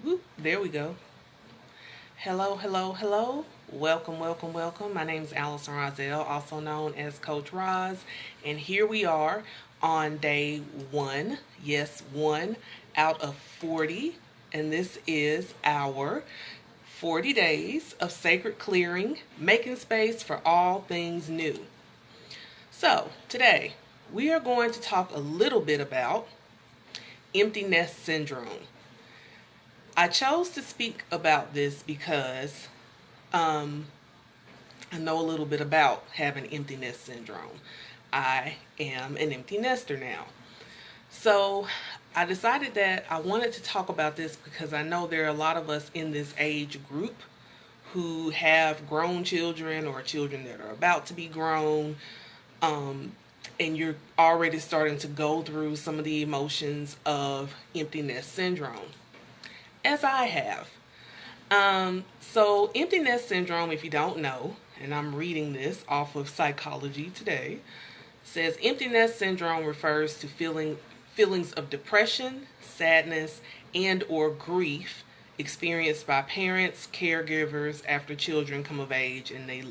Whoop, there we go. Hello, hello, hello. Welcome, welcome, welcome. My name is Allison Rozelle, also known as Coach Roz, and here we are on day one. Yes, one out of 40, and this is our 40 days of sacred clearing, making space for all things new. So, today we are going to talk a little bit about empty nest syndrome. I chose to speak about this because um, I know a little bit about having empty nest syndrome. I am an empty nester now. So I decided that I wanted to talk about this because I know there are a lot of us in this age group who have grown children or children that are about to be grown. Um, and you're already starting to go through some of the emotions of empty nest syndrome, as I have. So empty nest syndrome, if you don't know, and I'm reading this off of Psychology Today, says empty nest syndrome refers to feelings of depression, sadness, and or grief experienced by parents, caregivers after children come of age and they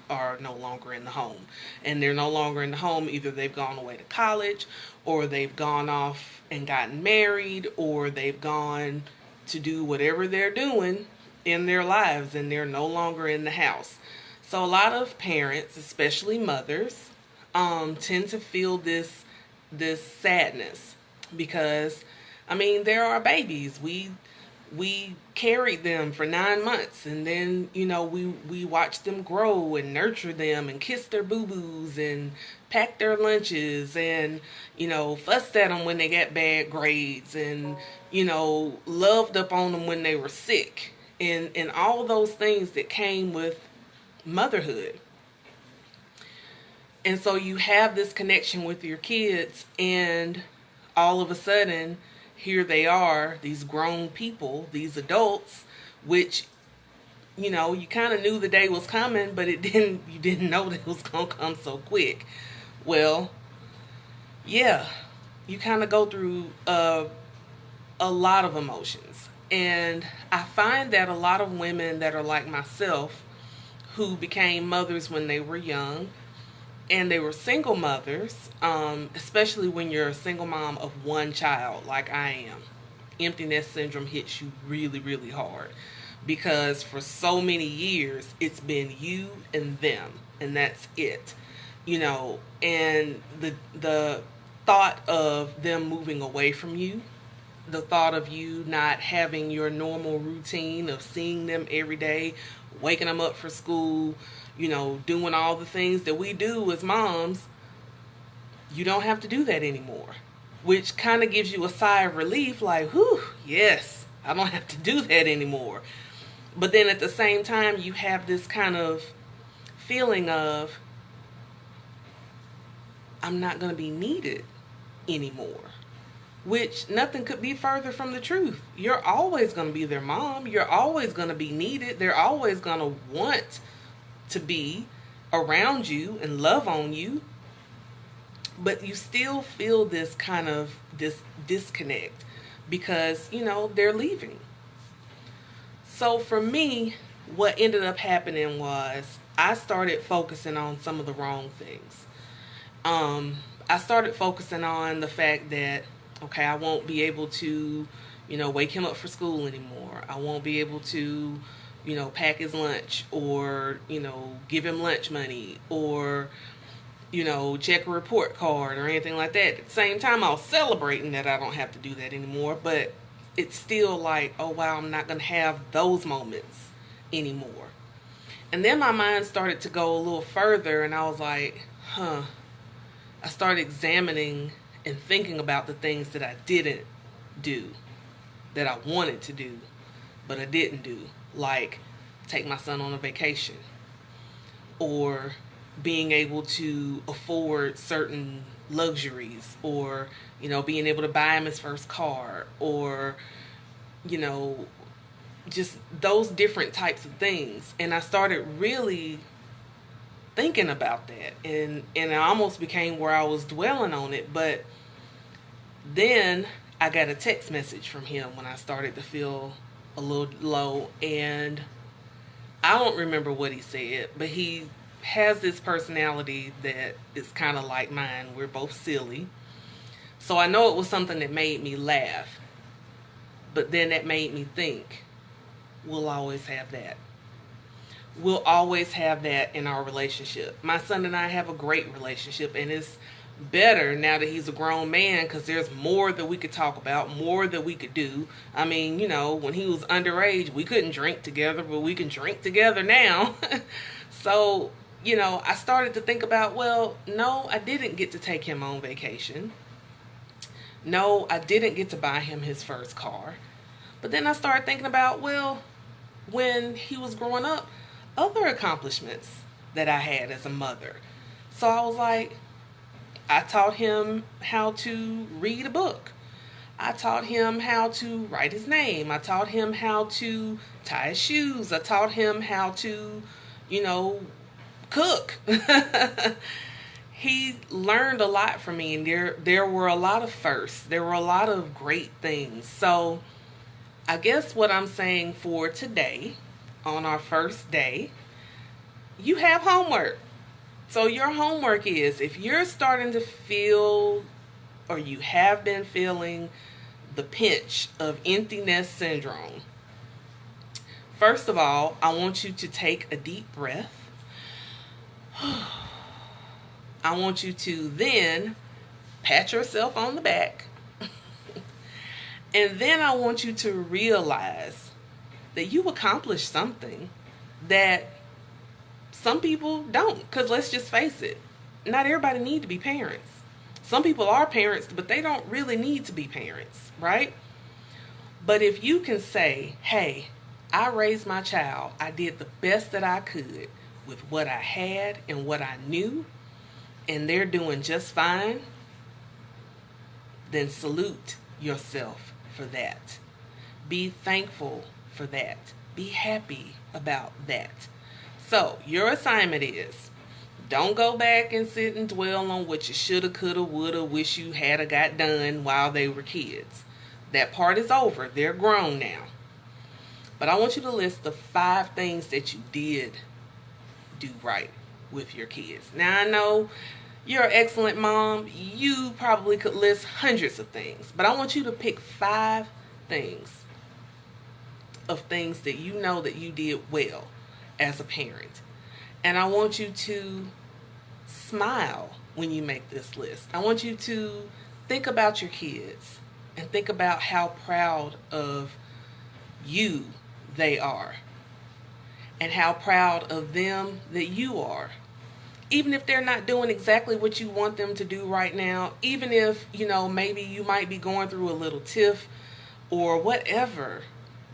are no longer in the home. And they're no longer in the home, either they've gone away to college, or they've gone off and gotten married, or they've gone to do whatever they're doing in their lives and they're no longer in the house. So a lot of parents, especially mothers, tend to feel this sadness because, I mean, there are babies. We carried them for 9 months, and then we watched them grow and nurture them and kiss their boo-boos and pack their lunches and fussed at them when they got bad grades and loved up on them when they were sick, and all those things that came with motherhood. And so you have this connection with your kids, and all of a sudden, here they are, these grown people, these adults, which you kind of knew the day was coming, but you didn't know that it was gonna come so quick. Well, yeah, you kind of go through a lot of emotions, and I find that a lot of women that are like myself, who became mothers when they were young, and they were single mothers, especially when you're a single mom of one child like I am, empty nest syndrome hits you really, really hard because for so many years it's been you and them, and that's it. And the thought of them moving away from you, the thought of you not having your normal routine of seeing them every day, waking them up for school, doing all the things that we do as moms, you don't have to do that anymore. Which kind of gives you a sigh of relief, like, whew, yes, I don't have to do that anymore. But then at the same time, you have this kind of feeling of, I'm not going to be needed anymore. Which nothing could be further from the truth. You're always going to be their mom. You're always going to be needed. They're always going to want to be around you and love on you. But you still feel this kind of this disconnect because, they're leaving. So for me, what ended up happening was I started focusing on some of the wrong things. I started focusing on the fact that, okay, I won't be able to, wake him up for school anymore. I won't be able to, pack his lunch or, give him lunch money or, check a report card or anything like that. At the same time, I was celebrating that I don't have to do that anymore, but it's still like, oh wow, I'm not going to have those moments anymore. And then my mind started to go a little further, and I was like, I started examining and thinking about the things that I didn't do, that I wanted to do, but I didn't do. Like take my son on a vacation, or being able to afford certain luxuries, or being able to buy him his first car, or you know just those different types of things. And I started really thinking about that, and it almost became where I was dwelling on it. But then I got a text message from him when I started to feel a little low, and I don't remember what he said, but he has this personality that is kind of like mine. We're both silly. So I know it was something that made me laugh, but then that made me think, we'll always have that. We'll always have that in our relationship. My son and I have a great relationship, and it's better now that he's a grown man because there's more that we could talk about, more that we could do. I mean, you know, when he was underage, we couldn't drink together, but we can drink together now. So, you know, I started to think about, well, no, I didn't get to take him on vacation. No, I didn't get to buy him his first car. But then I started thinking about, well, when he was growing up, other accomplishments that I had as a mother. So I was like, I taught him how to read a book. I taught him how to write his name. I taught him how to tie his shoes. I taught him how to, you know, cook. He learned a lot from me, and there were a lot of firsts. There were a lot of great things. So I guess what I'm saying for today, on our first day, you have homework. So your homework is, if you're starting to feel, or you have been feeling, the pinch of empty nest syndrome, first of all, I want you to take a deep breath. I want you to then pat yourself on the back. And then I want you to realize that you accomplished something that some people don't. Because let's just face it, not everybody need to be parents. Some people are parents, but they don't really need to be parents, right? But if you can say, hey, I raised my child, I did the best that I could with what I had and what I knew, and they're doing just fine, then salute yourself for that. Be thankful for that. Be happy about that. So your assignment is, don't go back and sit and dwell on what you shoulda, coulda, woulda, wish you hadda got done while they were kids. That part is over. They're grown now. But I want you to list the 5 things that you did do right with your kids. Now I know you're an excellent mom. You probably could list hundreds of things, but I want you to pick 5 things of things that you know that you did well as a parent. And I want you to smile when you make this list. I want you to think about your kids and think about how proud of you they are, and how proud of them that you are. Even if they're not doing exactly what you want them to do right now, even if, you know, maybe you might be going through a little tiff or whatever,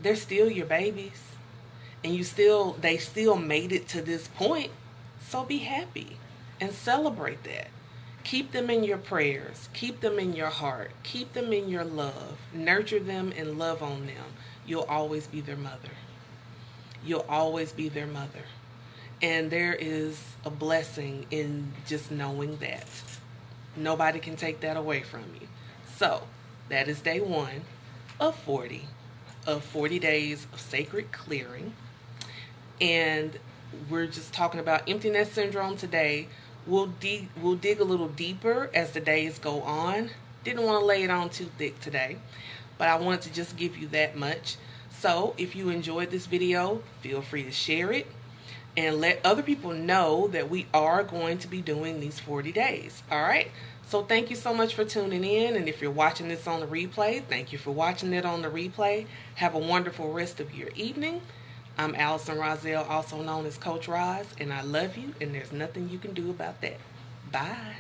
they're still your babies. And they still made it to this point. So be happy and celebrate that. Keep them in your prayers. Keep them in your heart. Keep them in your love. Nurture them and love on them. You'll always be their mother. You'll always be their mother. And there is a blessing in just knowing that. Nobody can take that away from you. So that is day 1 of 40 days of sacred clearing. And we're just talking about empty nest syndrome today. We'll dig a little deeper as the days go on. Didn't want to lay it on too thick today, but I wanted to just give you that much. So if you enjoyed this video, feel free to share it and let other people know that we are going to be doing these 40 days. All right. So thank you so much for tuning in. And if you're watching this on the replay, thank you for watching it on the replay. Have a wonderful rest of your evening. I'm Allison Rozelle, also known as Coach Roz, and I love you, and there's nothing you can do about that. Bye.